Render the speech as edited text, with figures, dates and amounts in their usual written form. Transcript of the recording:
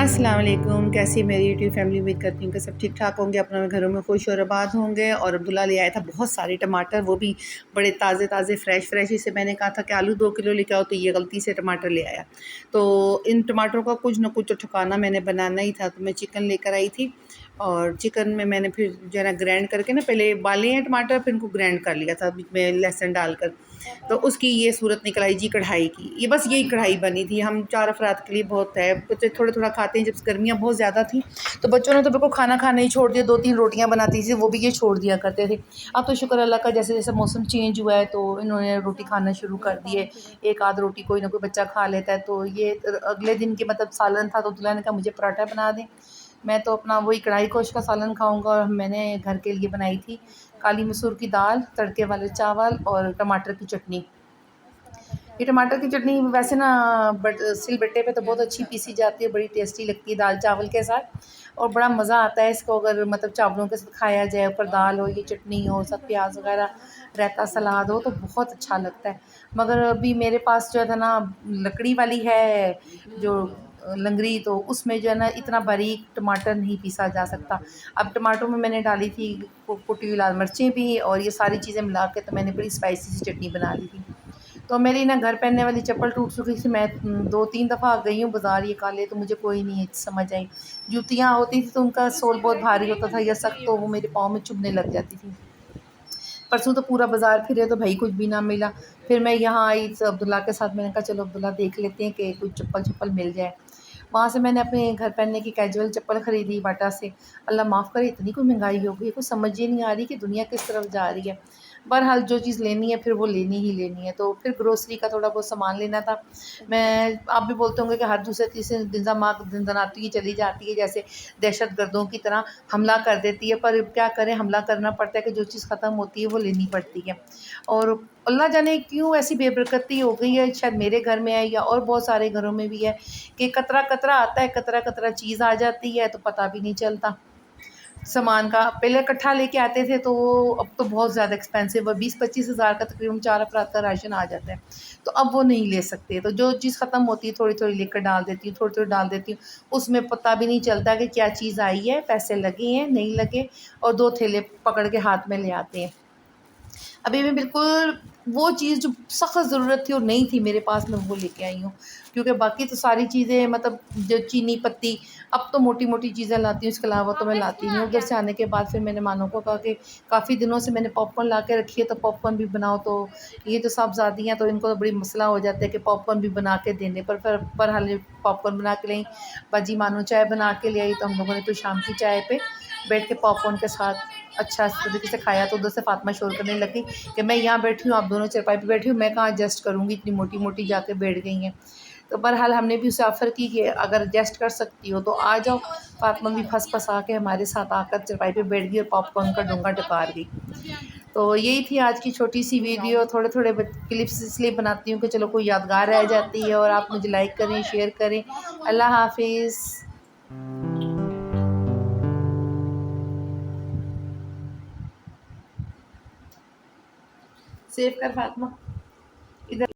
अस्सलाम वालेकुम। कैसी है मेरी यूट्यूब फैमिली। उम्मीद करती हूँ कि सब ठीक ठाक होंगे, अपने घरों में खुश और आबाद होंगे। और अब्दुल्ला ले आया था बहुत सारे टमाटर, वो भी बड़े ताज़े ताज़े फ्रेश फ्रेश। इसे मैंने कहा था कि आलू 2 किलो लेके आओ, तो ये गलती से टमाटर ले आया। तो इन टमाटरों का कुछ ना कुछ तो ठिकाना मैंने बनाना ही था। तो मैं चिकन लेकर आई थी और चिकन में मैंने फिर जो है ना ग्राइंड करके ना, पहले उबाले हैं टमाटर, फिर इनको ग्राइंड कर लिया था बीच में लहसुन डालकर। तो उसकी ये सूरत निकल आई जी कढ़ाई की। ये बस यही कढ़ाई बनी थी। हम 4 अफराद के लिए बहुत है। बच्चे थोड़ा थोड़ा खाते हैं। जब गर्मियाँ बहुत ज़्यादा थी तो बच्चों ने तो बिल्कुल खाना खाना ही छोड़ दिया। 2-3 रोटियां बनाती थी, वो भी ये छोड़ दिया करते थे। अब तो शुक्र अल्लाह का, जैसे जैसे मौसम चेंज हुआ है तो इन्होंने रोटी खाना शुरू कर दी है। एक आध रोटी कोई ना कोई बच्चा खा लेता है। तो ये अगले दिन के मतलब सालन था, तो दुल्हा ने कहा मुझे पराठा बना दें। मैं तो अपना वही कढ़ाई गोश्त का सालन खाऊंगा। और मैंने घर के लिए बनाई थी काली मसूर की दाल, तड़के वाले चावल और टमाटर की चटनी। ये टमाटर की चटनी वैसे ना बट सिलबट्टे पे तो बहुत अच्छी पीसी जाती है, बड़ी टेस्टी लगती है दाल चावल के साथ। और बड़ा मज़ा आता है इसको अगर मतलब चावलों के साथ खाया जाए, ऊपर दाल हो, ये चटनी हो, सब प्याज वगैरह, रायता सलाद हो, तो बहुत अच्छा लगता है। मगर अभी मेरे पास जो है ना लकड़ी वाली है जो लंगड़ी, तो उसमें जो है ना इतना बारीक टमाटर नहीं पीसा जा सकता। अब टमाटरों में मैंने डाली थी कुटी हुई लाल मिर्चें भी, और ये सारी चीज़ें मिला के तो मैंने बड़ी स्पाइसी सी चटनी बना ली थी। तो मेरी ना घर पहनने वाली चप्पल टूट चुकी थी। मैं 2-3 दफ़ा गई हूँ बाज़ार ये काले, तो मुझे कोई नहीं समझ आई। जूतियाँ होती थी तो उनका सोल बहुत भारी होता था या सख्त, तो वो मेरे पाँव में चुभने लग जाती थी। परसों तो पूरा बाज़ार फिरे तो भाई कुछ भी ना मिला। फिर मैं यहाँ आई तो अब्दुल्ला के साथ, मैंने कहा चलो अब्दुल्ला देख लेते हैं कि कुछ चप्पल मिल जाए। वहाँ से मैंने अपने घर पहनने की कैजुअल चप्पल ख़रीदी बाटा से। अल्लाह माफ़ करे, इतनी कोई महंगाई हो गई है, कुछ समझ ही नहीं आ रही कि दुनिया किस तरफ जा रही है। बहरहाल जो चीज़ लेनी है फिर वो लेनी ही लेनी है। तो फिर ग्रोसरी का थोड़ा बहुत सामान लेना था। मैं आप भी बोलते होंगे कि हर दूसरे तीसरे दिन माँ दनाती ही चली जाती है, जैसे दहशतगर्दों की तरह हमला कर देती है। पर क्या करें, हमला करना पड़ता है कि जो चीज़ ख़त्म होती है वो लेनी पड़ती है। और अल्लाह जाने क्यों ऐसी बेबरकती हो गई है, शायद मेरे घर में है या और बहुत सारे घरों में भी है, कि कतरा कतरा आता है, कतरा कतरा चीज़ आ जाती है तो पता भी नहीं चलता सामान का। पहले इकट्ठा लेके आते थे तो वो अब तो बहुत ज़्यादा एक्सपेंसिव है। 20-25 हज़ार का तकरीबन 4 अफराद का राशन आ जाता है। तो अब वो नहीं ले सकते। तो जो चीज़ ख़त्म होती है थोड़ी-थोड़ी लेकर डाल देती हूँ, थोड़ी-थोड़ी डाल देती हूँ। उसमें पता भी नहीं चलता कि क्या चीज़ आई है, पैसे लगे हैं, नहीं लगे, और 2 थैले पकड़ के हाथ में ले आते हैं। अभी मैं बिल्कुल वो चीज़ जो सख़्त ज़रूरत थी और नहीं थी मेरे पास, मैं वो लेके आई हूँ। क्योंकि बाकी तो सारी चीज़ें मतलब जो चीनी पत्ती, अब तो मोटी-मोटी चीज़ें लाती हूँ, इसके अलावा तो मैं लाती नहीं हूँ। उधर से आने के बाद फिर मैंने मानो को कहा कि काफ़ी दिनों से मैंने पॉपकॉर्न ला के रखी है, तो पॉपकॉर्न भी बनाओ। तो ये तो साहबज़ादी हैं, तो इनको तो बड़ी मसला हो जाता है कि पॉपकॉर्न भी बना के देने पर। फिर बहरहाल पॉपकॉर्न बना के लाई, बाजी मानो चाय बना के ले आई, तो हम लोगों ने फिर शाम की चाय पे बैठ के पॉपकॉर्न के साथ अच्छा तरीके से खाया। तो उधर से फ़ातिमा शोर करने लगी कि मैं यहाँ बैठी हूँ, आप दोनों चारपाई पे बैठी हूँ, मैं कहाँ एडजस्ट करूँगी, इतनी मोटी-मोटी जाके बैठ गई हैं। तो बहरहाल हमने भी उसे ऑफ़र की कि अगर एडजस्ट कर सकती हो तो आ जाओ। फ़ातिमा भी फँस-फँसा के हमारे साथ आकर चारपाई पे बैठ गई और पॉपकॉर्न का डोंगा डकार गई। तो यही थी आज की छोटी-सी वीडियो। थोड़े-थोड़े क्लिप्स इसलिए बनाती हूँ कि चलो कोई यादगार रह जाती है। और आप मुझे लाइक करें, शेयर करें। अल्लाह हाफ़िज़। सेव कर फ़ातिमा।